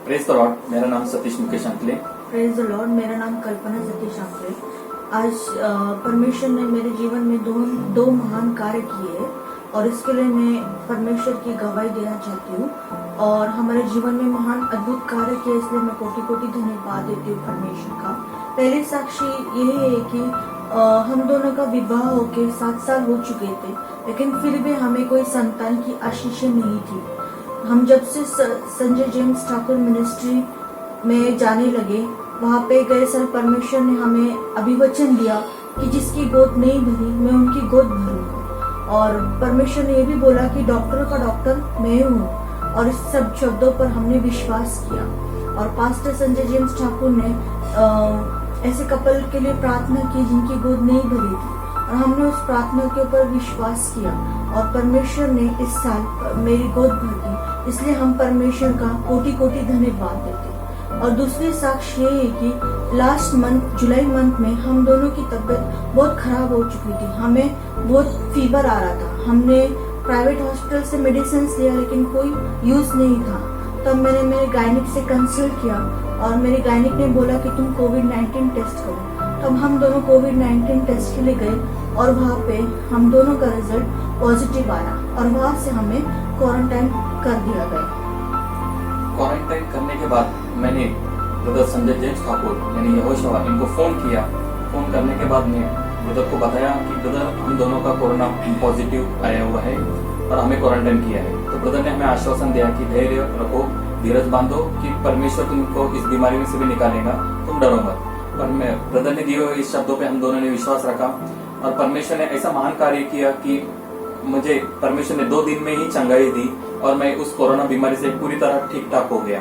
Praise the Lord. मेरा नाम Satish Mukesh Ankale. Praise the Lord. मेरा नाम कल्पना सतीश आंकरे। आज परमेश्वर ने मेरे जीवन में दो महान कार्य किए हैं और इसके लिए मैं परमेश्वर की गवाही देना चाहती हूँ। और हमारे जीवन में महान अद्भुत कार्य किए, इसलिए मैं कोटि कोटि धन्यवाद देती हूँ परमेश्वर का। पहले साक्षी यही है कि हम दोनों का विवाह होके 7 साल हो चुके थे, लेकिन फिर भी हमें कोई संतान की आशीषें नहीं थी। हम जब से संजय जेम्स ठाकुर मिनिस्ट्री में जाने लगे, वहाँ पे गए साल परमेश्वर ने हमें अभिवचन दिया कि जिसकी गोद नहीं भरी मैं उनकी गोद भरूंगा। और परमेश्वर ने ये भी बोला कि डॉक्टर का डॉक्टर मैं हूँ। और इस सब शब्दों पर हमने विश्वास किया। और पास्टर संजय जेम्स ठाकुर ने ऐसे कपल के लिए प्रार्थना की जिनकी गोद नहीं भरी थी, और हमने उस प्रार्थना के ऊपर विश्वास किया और परमेश्वर ने इस साल मेरी गोद भर दी। इसलिए हम परमेश्वर का कोटि कोटि धन्यवाद देते हैं। और दूसरी साक्ष्य ये है कि लास्ट मंथ जुलाई मंथ में हम दोनों की तबीयत बहुत खराब हो चुकी थी। हमें बहुत फीवर आ रहा था। हमने प्राइवेट हॉस्पिटल से मेडिसिन लिया, लेकिन कोई यूज नहीं था। तब मैंने मेरे गायनिक से कंसल्ट किया और मेरे गायनिक ने बोला कि तुम कोविड-19 टेस्ट करो। तब हम दोनों कोविड-19 टेस्ट के लिए गए और वहाँ पे हम दोनों का रिजल्ट पॉजिटिव आया और वहाँ से हमें क्वारंटाइन कर दिया गया। क्वारंटाइन करने के बाद मैंने ब्रदर संजय जेम्स ठाकुर यानी यहोशुआ इनको फोन किया। फोन करने के बाद मैं ब्रदर को बताया कि ब्रदर हम दोनों का कोरोना पॉजिटिव आया हुआ है और हमें क्वारंटाइन किया है। तो ब्रदर ने हमें आश्वासन दिया कि धैर्य रखो, धीरज बांधो कि परमेश्वर तुमको इस बीमारी में से भी निकालेगा, तुम डरो मत। पर ब्रदर ने दिए हुए इस शब्दों पे हम दोनों ने विश्वास रखा और परमेश्वर ने ऐसा महान कार्य किया कि मुझे परमेश्वर ने 2 दिन में ही चंगाई दी और मैं उस कोरोना बीमारी से पूरी तरह ठीक ठाक हो गया।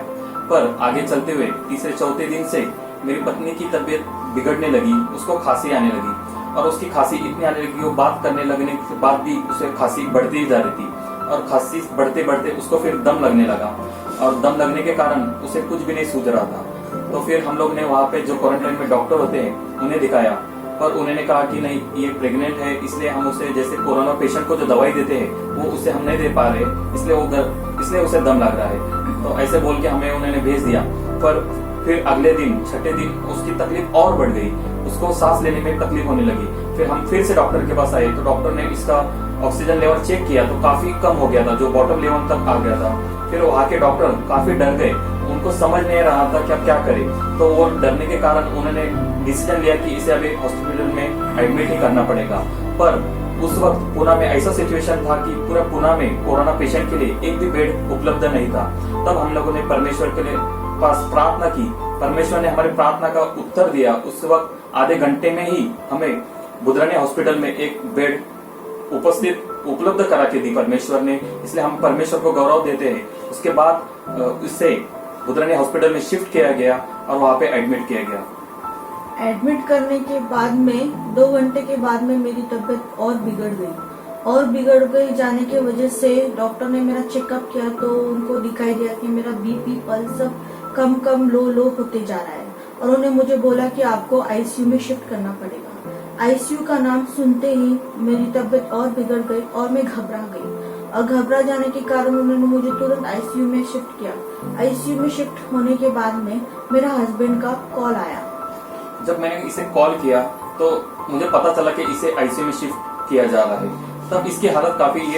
पर आगे चलते हुए तीसरे चौथे दिन से मेरी पत्नी की तबीयत बिगड़ने लगी, उसको खांसी आने लगी और उसकी खांसी इतनी आने लगी, वो बात करने लगने के बाद भी उसे खांसी बढ़ती ही जा रही थी और खांसी बढ़ते बढ़ते उसको फिर दम लगने लगा और दम लगने के कारण उसे कुछ भी नहीं सूझ रहा था। तो फिर हम लोग ने वहाँ पे जो क्वारंटाइन में डॉक्टर होते हैं उन्हें दिखाया, पर उन्होंने कहा कि नहीं, ये प्रेग्नेंट है, इसलिए हम उसे जैसे कोरोना पेशेंट को जो दवाई देते हैं वो उसे हम नहीं दे पा रहे, इसलिए उसे दम लग रहा है। तो ऐसे बोल के हमें उन्होंने भेज दिया। पर फिर अगले दिन छठे दिन उसकी तकलीफ और बढ़ गई, उसको सांस लेने में तकलीफ होने लगी। फिर हम फिर से डॉक्टर के पास आए तो डॉक्टर ने इसका ऑक्सीजन लेवल चेक किया तो काफी कम हो गया था, जो बॉटम लेवल तक आ गया था। फिर वहाँ के डॉक्टर काफी डर गए, उनको समझ नहीं रहा था कि अब क्या करें। तो वो डरने के कारण उन्होंने डिसीजन लिया कि इसे अभी हॉस्पिटल में एडमिट ही करना पड़ेगा। पर उस वक्त पुणे में ऐसा सिचुएशन था कि पूरा पुणे में कोरोना पेशेंट के लिए एक भी बेड उपलब्ध नहीं था। तब हम लोगों ने परमेश्वर के लिए पास प्रार्थना की, परमेश्वर ने हमारी प्रार्थना का उत्तर दिया। उस वक्त आधे घंटे में ही हमें बुधरानी हॉस्पिटल में एक बेड उपलब्ध करा के दी परमेश्वर ने, इसलिए हम परमेश्वर को गौरव देते हैं। उसके बाद इससे बुधरानी हॉस्पिटल में शिफ्ट किया गया और वहाँ पे एडमिट किया गया। एडमिट करने के बाद में 2 घंटे के बाद में मेरी तबीयत और बिगड़ गई जाने की वजह से डॉक्टर ने मेरा चेकअप किया तो उनको दिखाई दिया कि मेरा बीपी पल्स सब कम लो होते जा रहा है और उन्होंने मुझे बोला कि आपको आईसीयू में शिफ्ट करना पड़ेगा। आईसीयू का नाम सुनते ही मेरी तबीयत और बिगड़ गई और मैं घबरा गई और घबरा जाने के कारण उन्होंने मुझे तुरंत आईसीयू में शिफ्ट किया। आईसीयू में शिफ्ट होने के बाद में मेरा हस्बैंड का कॉल आया। जब मैंने इसे कॉल किया तो मुझे पता चला कि इसे आईसीयू में शिफ्ट किया जा रहा है। तब इसकी हालत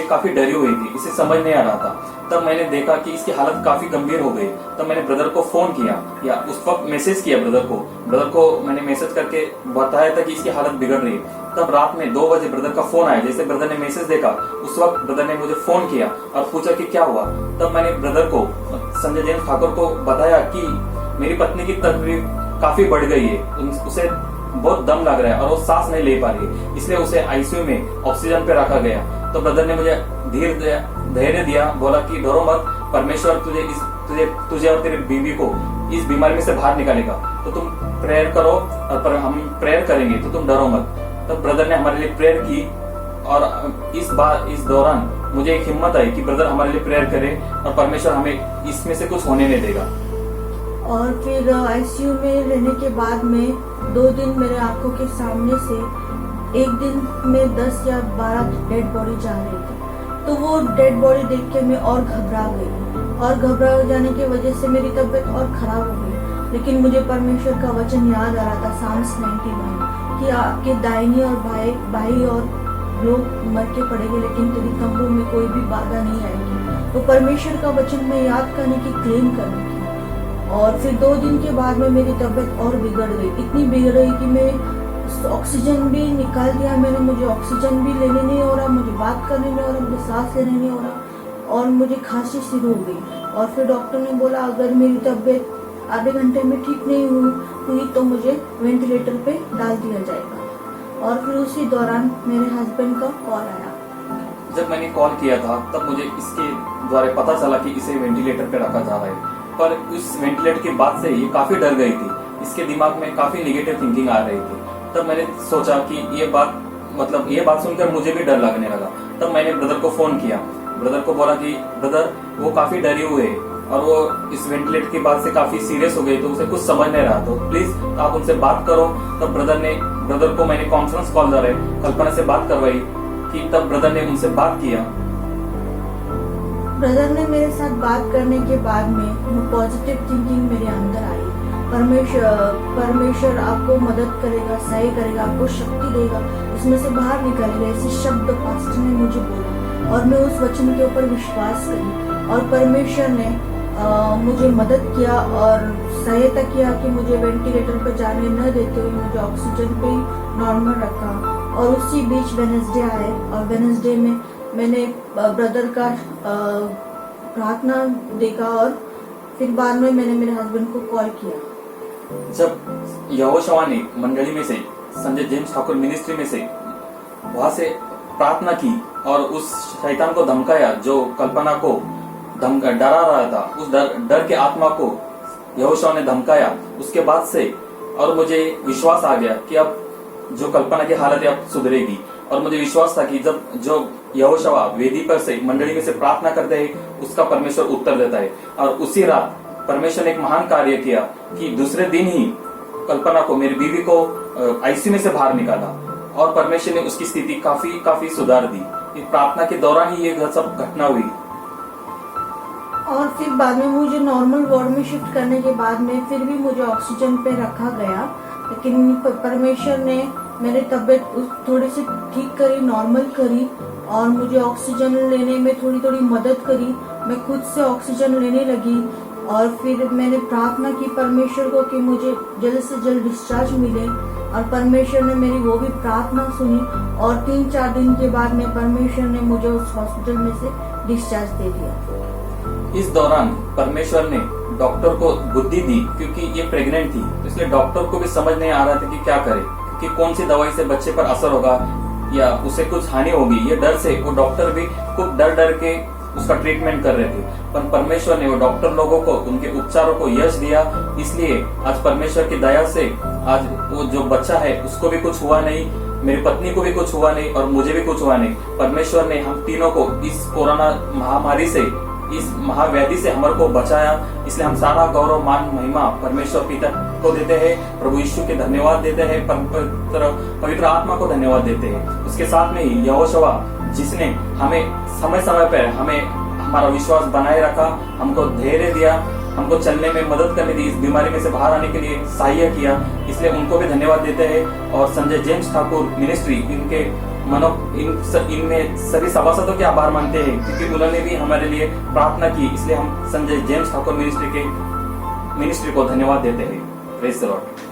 काफी डरी हुई थी, इसे समझ नहीं आ रहा था। तब मैंने देखा कि इसकी हालत काफी गंभीर हो गई। तब मैंने ब्रदर को फोन किया या उस वक्त मैसेज किया ब्रदर को मैंने मैसेज करके बताया था कि इसकी हालत बिगड़ रही है। तब रात में 2 बजे ब्रदर का फोन आया। जैसे ब्रदर ने मैसेज देखा उस वक्त ब्रदर ने मुझे फोन किया और पूछा कि क्या हुआ। तब मैंने ब्रदर को संजय जेम्स ठाकुर को बताया कि मेरी पत्नी की तकलीफ काफी बढ़ गई है, उसे बहुत दम लग रहा है और वो सांस नहीं ले पा रही है, इसलिए उसे आईसीयू में ऑक्सीजन पे रखा गया। तो ब्रदर ने मुझे धैर्य दिया, बोला कि डरो मत, परमेश्वर तुझे और तेरे बीवी को इस बीमारी में से बाहर निकालेगा, तो तुम प्रेयर करो और हम प्रेयर करेंगे, तो तुम डरो मत। तब ब्रदर ने हमारे लिए प्रेयर की और इस दौरान मुझे एक हिम्मत आई कि ब्रदर हमारे लिए प्रेयर करे और परमेश्वर हमें इसमें से कुछ होने नहीं देगा। और फिर आईसीयू में रहने के बाद में 2 दिन मेरे आंखों के सामने से एक दिन में 10 या 12 डेड बॉडी जा रही थी। तो वो डेड बॉडी देख के मैं और घबरा गई और घबरा जाने की वजह से मेरी तबीयत और खराब हो गई। लेकिन मुझे परमेश्वर का वचन याद आ रहा था, साम्स 91, कि आपके दाहिनी और भाई और लोग मर के पड़ेंगे लेकिन तेरी तंबू में कोई भी बाधा नहीं आएगी। तो परमेश्वर का वचन में याद करने की, क्लेम करने की। और फिर 2 दिन के बाद में मेरी तबीयत और बिगड़ गई, इतनी बिगड़ गई कि मैं ऑक्सीजन भी निकाल दिया मैंने, मुझे ऑक्सीजन भी लेने नहीं हो रहा, मुझे बात करने नहीं हो रहा, मुझे सांस लेने नहीं हो रहा और मुझे खांसी शुरू हो गई। और फिर डॉक्टर ने बोला अगर मेरी तबीयत आधे घंटे में ठीक नहीं हुई तो मुझे वेंटिलेटर पे डाल दिया जाएगा। और फिर उसी दौरान मेरे हस्बैंड का कॉल आया। जब मैंने कॉल किया था तब मुझे इसके द्वारा पता चला कि इसे वेंटिलेटर पे रखा जा रहा है, पर उस वेंटिलेटर की बात से ये काफी डर गई थी, इसके दिमाग में काफी निगेटिव थिंकिंग आ रही थी। तब मैंने सोचा कि ये बात सुनकर मुझे भी डर लगने लगा। तब मैंने ब्रदर को फोन किया, ब्रदर को बोला कि ब्रदर वो काफी डरे हुए है और वो इस वेंटिलेटर की बात से काफी सीरियस हो गई, तो उसे कुछ समझ नहीं रहा, तो प्लीज आप उनसे बात करो। तब ब्रदर को मैंने कॉन्फ्रेंस कॉल द्वारा कल्पना से बात करवाई कि तब ब्रदर ने उनसे बात किया। ब्रदर ने मेरे साथ बात करने के बाद में पॉजिटिव थिंकिंग मेरे अंदर आई। परमेश्वर आपको मदद करेगा, सही करेगा, आपको शक्ति देगा, इसमें से बाहर निकालेगा, ऐसे शब्द पास्टर ने मुझे बोला और मैं उस वचन के ऊपर विश्वास करी। और परमेश्वर ने मुझे मदद किया और सहायता किया कि मुझे वेंटिलेटर पर जाने न देते हुए मुझे ऑक्सीजन पे ही नॉर्मल रखा। और उसी बीच वेडनेसडे आए और वेडनेसडे में मैंने ब्रदर का प्रार्थना देखा और फिर बाद में मैंने मेरे हस्बैंड को कॉल किया। जब यहोशुआ ने मंडली में से संजय जेम्स ठाकुर मिनिस्ट्री में से वहां से प्रार्थना की और उस शैतान को धमकाया जो कल्पना को डरा रहा था, उस डर के आत्मा को यहोशुआ ने धमकाया, उसके बाद से और मुझे विश्वास आ गया कि अब जो कल्पना की हालत है अब सुधरेगी। और मुझे विश्वास था कि जब जो यहोशुआ वेदी पर से मंडली में से प्रार्थना करते हैं उसका परमेश्वर उत्तर देता है। और उसी रात परमेश्वर ने एक महान कार्य किया कि दूसरे दिन ही कल्पना को, मेरी बीवी को आईसीयू में से बाहर निकाला और परमेश्वर ने उसकी स्थिति काफी सुधार दी। इस प्रार्थना के दौरान ही ये सब घटना हुई। और फिर बाद में मुझे नॉर्मल वार्ड में शिफ्ट करने के बाद में फिर भी मुझे ऑक्सीजन पे रखा गया, लेकिन परमेश्वर ने मेरी तबीयत थोड़ी सी ठीक करी, नॉर्मल करी और मुझे ऑक्सीजन लेने में थोड़ी मदद करी। मैं खुद से ऑक्सीजन लेने लगी और फिर मैंने प्रार्थना की परमेश्वर को कि मुझे जल्द से जल्द डिस्चार्ज मिले और परमेश्वर ने मेरी वो भी प्रार्थना सुनी। और 3-4 दिन के बाद में परमेश्वर ने मुझे उस हॉस्पिटल में से डिस्चार्ज दे दिया। इस दौरान परमेश्वर ने डॉक्टर को बुद्धि दी, क्योंकि ये प्रेग्नेंट थी, इसलिए डॉक्टर को भी समझ नहीं आ रहा था कि क्या करे, कि कौन सी दवाई से बच्चे पर असर होगा या उसे कुछ हानि होगी। ये डर से वो डॉक्टर भी खूब डर के उसका ट्रीटमेंट कर रहे थे, पर परमेश्वर ने वो डॉक्टर लोगों को उनके उपचारों को यश दिया। इसलिए आज परमेश्वर की दया से आज वो जो बच्चा है उसको भी कुछ हुआ नहीं, मेरी पत्नी को भी कुछ हुआ नहीं और मुझे भी कुछ हुआ नहीं। परमेश्वर ने हम तीनों को इस कोरोना महामारी से, इस महाव्याधि से हमारे को बचाया। इसलिए हम सारा गौरव, मान, महिमा परमेश्वर पिता को देते हैं, प्रभु यीशु के धन्यवाद देते हैं, पवित्र आत्मा को धन्यवाद देते हैं। उसके साथ में ही यहोशुआ जिसने हमें समय समय पर हमें हमारा विश्वास बनाए रखा, हमको धैर्य दिया, हमको चलने में मदद करने दी, इस बीमारी में से बाहर आने के लिए सहायता किया, इसलिए उनको भी धन्यवाद देते हैं। और संजय जेम्स ठाकुर मिनिस्ट्री, इनके इनमें सभी सभासदों के आभार मानते हैं, क्योंकि उन्होंने भी हमारे लिए प्रार्थना की। इसलिए हम संजय जेम्स ठाकुर मिनिस्ट्री को धन्यवाद देते हैं। Praise the Lord.